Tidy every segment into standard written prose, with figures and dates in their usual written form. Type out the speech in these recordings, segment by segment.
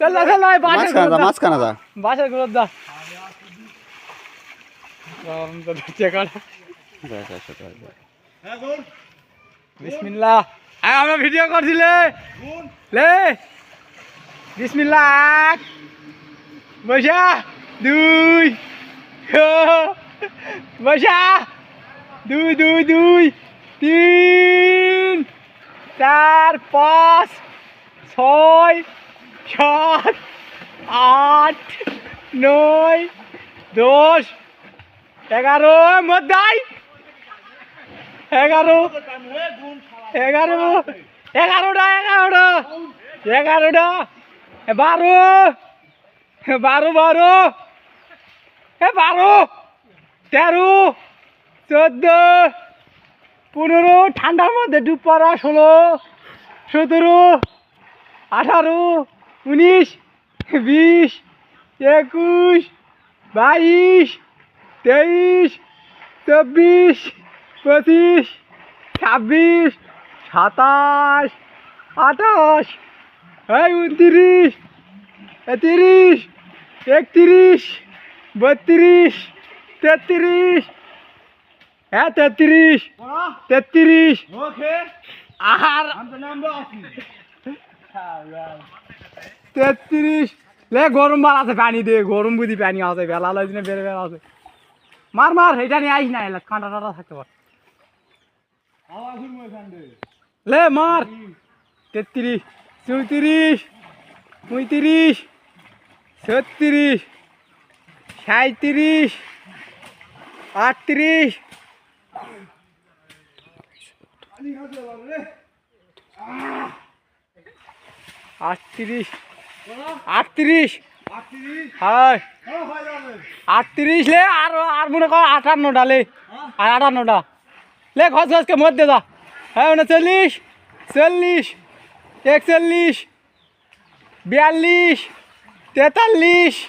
চল চল চল মাঝখানে যা বাসার ঘর যা তো চেক কর বিসমিল্লাহ আমরা ভিডিও করছিলে লে বিসমিল্লাহ বসা 2 বসা 2 2 2 3 4 5 6 7 8 9 10 11 মধ্যাই 11 11 11টা 11টা 12 12 12 12 13 14 15 ঠান্ডার মধ্যে ডুব পড়া 16 17 18 19 20 21 22 23 24 25 26 27 28 29 30 31 32 33 33 33 আর 33 লে গরম মার আছে পানি দে গরম বুঝি পানি আছে বেলা লাগছে বেড়ে বেড়া আছে মার মার এটা নিয়ে আইস না এলা কাঁটা টাটা থাকতে পার লে মার 33 34 35 36 37 38 38 38 হ্যাঁ 38 লে আর মনে কর 58টা লে আর 58টা লে ঘস ঘসকে মধ্যে যা হ্যাঁ 39 40 41 42 43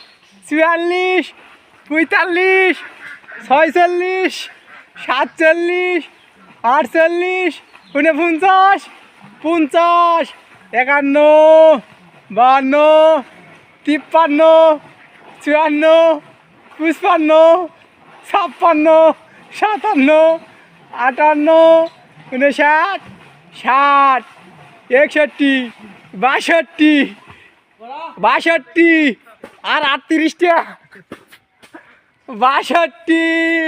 44 45 46 47 48 49 50 51 52 53 54 55 56 57 58 59 60 61 62 62 আর 38টা 62